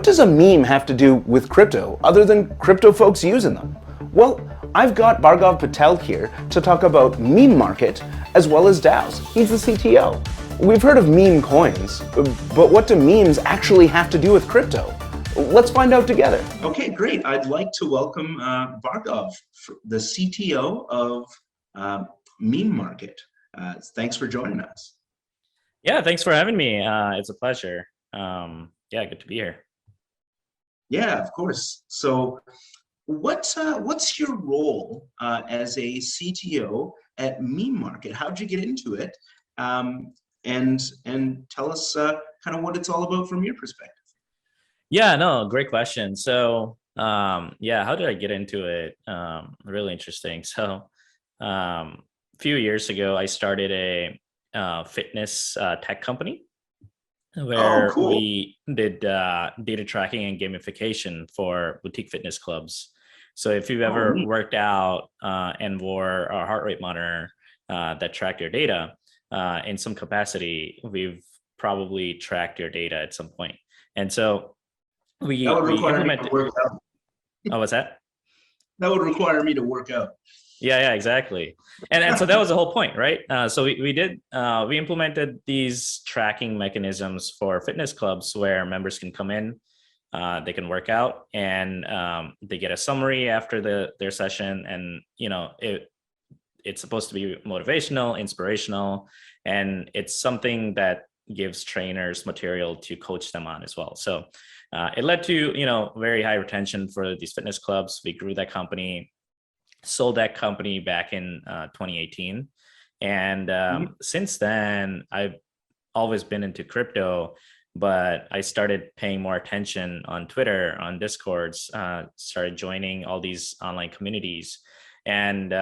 does a meme have to do with crypto other than crypto folks using them? Well, I've got Bhargav Patel here to talk about Meme.Market as well as DAOs. He's the CTO. We've heard of meme coins, but what do memes actually have to do with crypto? Let's find out together. Okay, great. I'd like to welcome Bhargav, the CTO of Meme.Market. Thanks for joining us. Yeah, thanks for having me. It's a pleasure. Yeah, good to be here. Yeah, of course. So what's your role as a CTO at Meme.Market? How'd you get into it? And tell us kind of what it's all about from your perspective. Yeah, no, great question. So yeah, how did I get into it? Really interesting. So a few years ago, I started a fitness tech company where we did data tracking and gamification for boutique fitness clubs. So if you've ever worked out and wore a heart rate monitor that tracked your data in some capacity, we've probably tracked your data at some point. And so we implemented. Oh, what's that? That would require me to work out. Yeah, exactly. And so that was the whole point, right? So we implemented these tracking mechanisms for fitness clubs where members can come in, they can work out, and they get a summary after their session. And it's supposed to be motivational, inspirational, and it's something that gives trainers material to coach them on as well. So it led to very high retention for these fitness clubs. We grew that company. Sold that company back in 2018. And since then, I've always been into crypto, but I started paying more attention on Twitter, on Discords, started joining all these online communities, and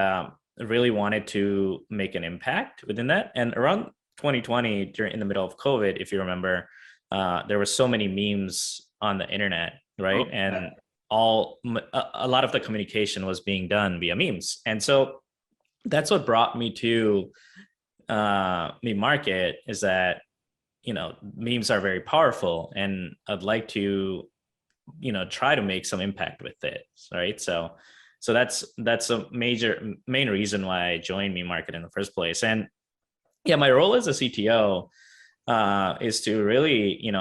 really wanted to make an impact within that. And around 2020, in the middle of COVID, if you remember, there were so many memes on the internet, right? And a lot of the communication was being done via memes. And so that's what brought me to Meme.Market, is that, memes are very powerful, and I'd like to, try to make some impact with it, right? So that's a main reason why I joined Meme.Market in the first place. And yeah, my role as a CTO is to really,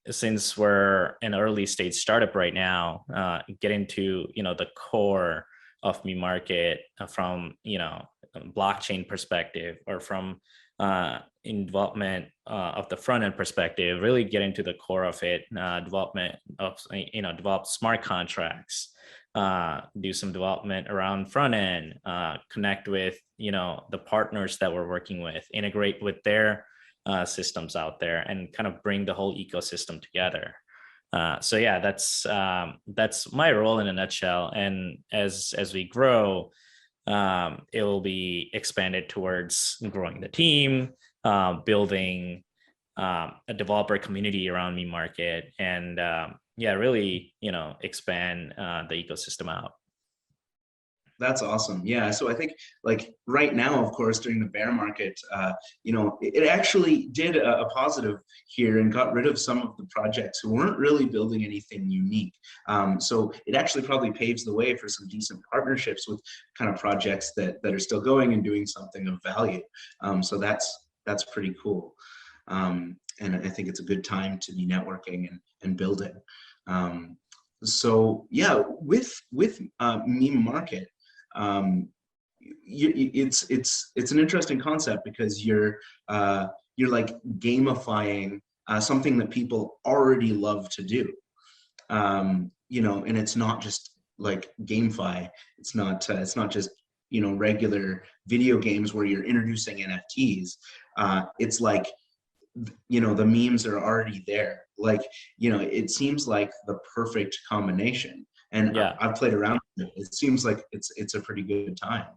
since we're an early stage startup right now, get into the core of Meme.Market from blockchain perspective, or from involvement of the front end perspective. Really get into the core of it, development of develop smart contracts, do some development around front end, connect with the partners that we're working with, integrate with their systems out there, and kind of bring the whole ecosystem together. So yeah, that's my role in a nutshell. And as we grow, it will be expanded towards growing the team, building a developer community around Meme.Market, and really expand the ecosystem out. That's awesome. Yeah. So I think, like, right now, of course, during the bear market, it actually did a positive here and got rid of some of the projects who weren't really building anything unique. So it actually probably paves the way for some decent partnerships with kind of projects that are still going and doing something of value. So that's pretty cool. And I think it's a good time to be networking and building. So yeah, with Meme.Market, it's an interesting concept, because you're like gamifying something that people already love to do, and it's not just like GameFi. It's not just regular video games where you're introducing NFTs. It's like the memes are already there. Like it seems like the perfect combination. And yeah, I've played around with it. It seems like it's a pretty good time.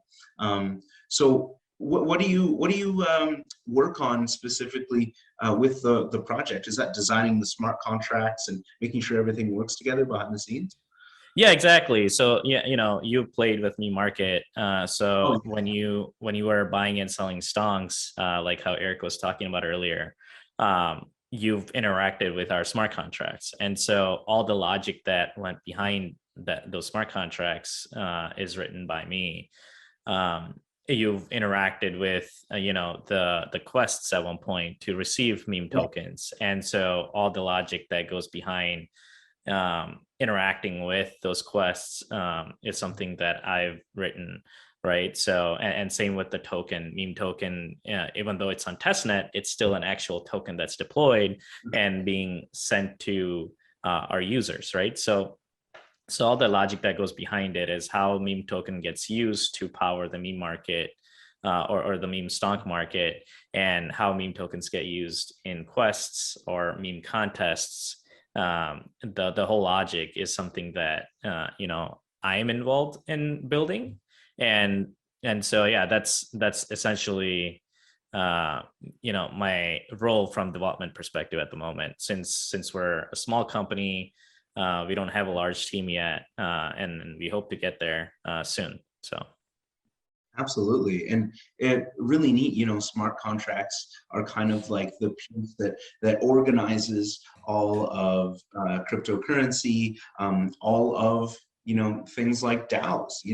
So what do you work on specifically with the project? Is that designing the smart contracts and making sure everything works together behind the scenes? Yeah, exactly. So yeah, you played with Meme.Market. So when you were buying and selling stonks, like how Eric was talking about earlier, you've interacted with our smart contracts. And so all the logic that went behind those smart contracts is written by me. You've interacted with the quests at one point to receive meme tokens, and so all the logic that goes behind interacting with those quests is something that I've written, right? So and same with the token, meme token, even though it's on testnet, it's still an actual token that's deployed and being sent to our users, right? So all the logic that goes behind it is how meme token gets used to power the meme market or the meme stock market, and how meme tokens get used in quests or meme contests. The whole logic is something that I am involved in building, and so yeah, that's essentially my role from development perspective at the moment. Since we're a small company. We don't have a large team yet, and we hope to get there soon. So, absolutely, and it really neat. Smart contracts are kind of like the piece that organizes all of cryptocurrency, all of things like DAOs.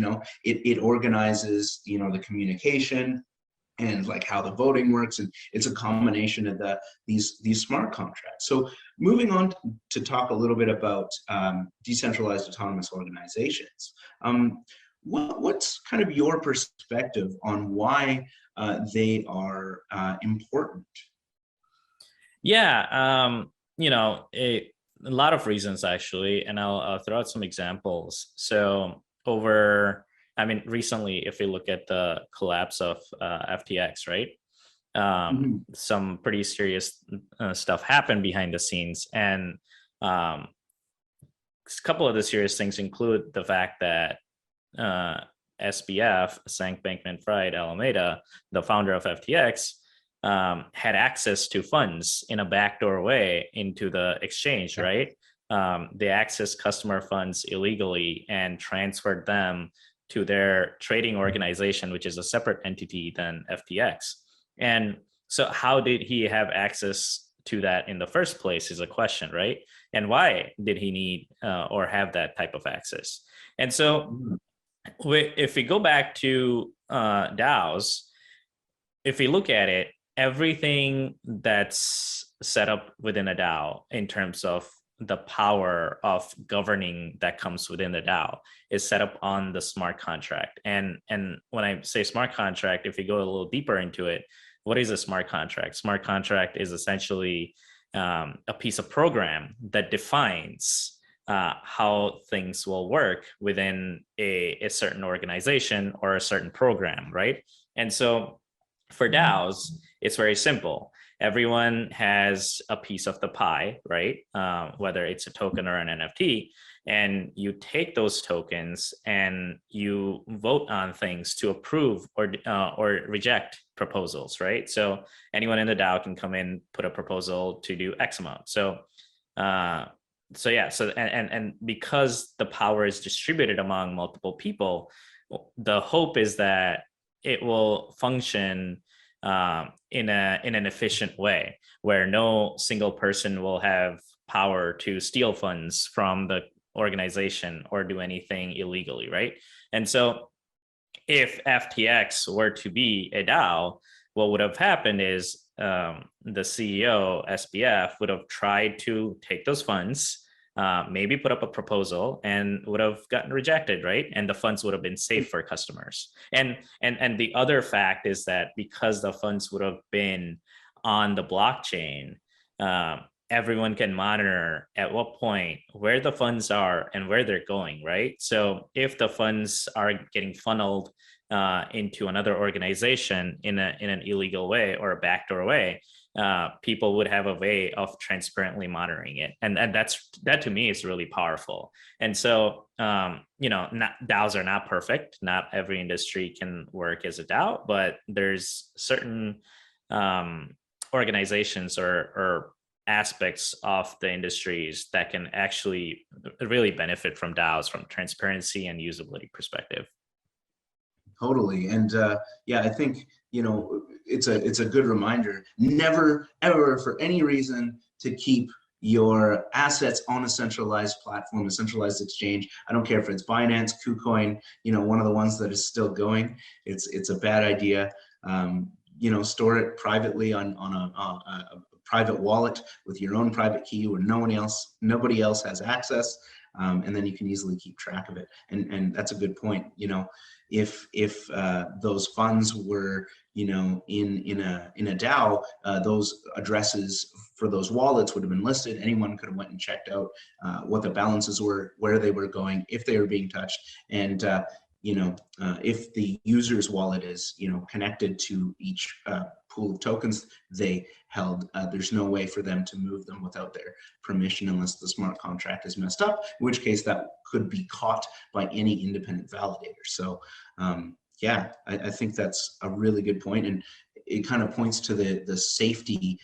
It organizes the communication and like how the voting works, and it's a combination of these smart contracts. So moving on to talk a little bit about decentralized autonomous organizations. What's kind of your perspective on why they are important? Yeah, a lot of reasons actually, and I'll throw out some examples. So recently, if we look at the collapse of FTX, right? Some pretty serious stuff happened behind the scenes, and a couple of the serious things include the fact that SBF, Sam Bankman-Fried Alameda, the founder of FTX, had access to funds in a backdoor way into the exchange, right? They accessed customer funds illegally and transferred them to their trading organization, which is a separate entity than FTX. And so how did he have access to that in the first place is a question, right? And why did he need or have that type of access? And so if we go back to DAOs, if we look at it, everything that's set up within a DAO in terms of the power of governing that comes within the DAO is set up on the smart contract. And when I say smart contract, if you go a little deeper into it, what is a smart contract? Smart contract is essentially a piece of program that defines how things will work within a certain organization or a certain program, right? And so for DAOs, it's very simple. Everyone has a piece of the pie, right? Whether it's a token or an NFT, and you take those tokens and you vote on things to approve or reject proposals, right? So anyone in the DAO can come in, put a proposal to do X amount. So because the power is distributed among multiple people, the hope is that it will function in an efficient way, where no single person will have power to steal funds from the organization or do anything illegally, right? And so if FTX were to be a DAO, what would have happened is the CEO, SBF, would have tried to take those funds, maybe put up a proposal, and would have gotten rejected, right? And the funds would have been safe for customers. And the other fact is that because the funds would have been on the blockchain, everyone can monitor at what point where the funds are and where they're going, right? So if the funds are getting funneled into another organization in an illegal way or a backdoor way, people would have a way of transparently monitoring it, and that to me is really powerful. And so DAOs are not perfect. Not every industry can work as a DAO, but there's certain organizations or aspects of the industries that can actually really benefit from DAOs from transparency and usability perspective. Totally. And I think it's a good reminder. Never ever for any reason to keep your assets on a centralized platform, a centralized exchange. I don't care if it's Binance, KuCoin, you know, one of the ones that is still going. It's a bad idea. You know, store it privately on a private wallet with your own private key where nobody else has access, and then you can easily keep track of it. And that's a good point. You know, if those funds were, you know, in a DAO, those addresses for those wallets would have been listed. Anyone could have went and checked out what the balances were, where they were going, if they were being touched, and you know, if the user's wallet is, you know, connected to each pool of tokens they held, there's no way for them to move them without their permission unless the smart contract is messed up, in which case that could be caught by any independent validator. So yeah, I think that's a really good point, and it kind of points to the safety,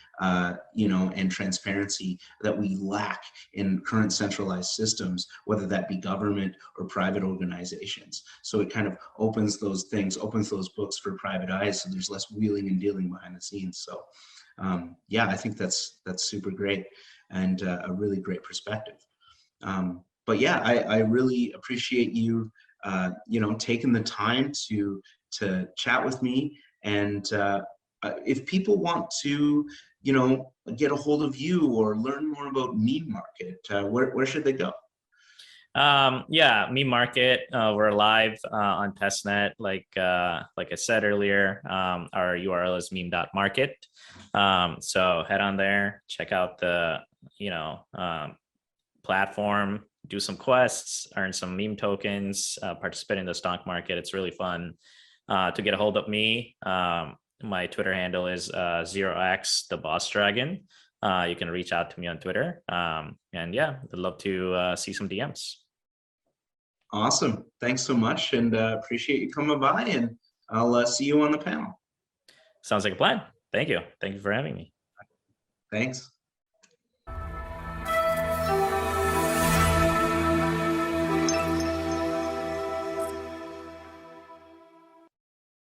you know, and transparency that we lack in current centralized systems, whether that be government or private organizations. So it kind of opens those things, opens those books for private eyes, so there's less wheeling and dealing behind the scenes. So yeah, I think that's super great and a really great perspective. But yeah, I really appreciate you, you know, taking the time to chat with me. And if people want to, you know, get a hold of you or learn more about Meme.Market, where should they go? Yeah, Meme.Market, we're live on testnet. Like I said earlier, our URL is meme.market. So head on there, check out the, you know, platform, do some quests, earn some meme tokens, participate in the stock market. It's really fun. To get a hold of me, my Twitter handle is 0x the boss dragon. You can reach out to me on Twitter. And yeah, I'd love to see some DMs. Awesome. Thanks so much, and appreciate you coming by, and I'll see you on the panel. Sounds like a plan. Thank you. Thank you for having me. Thanks.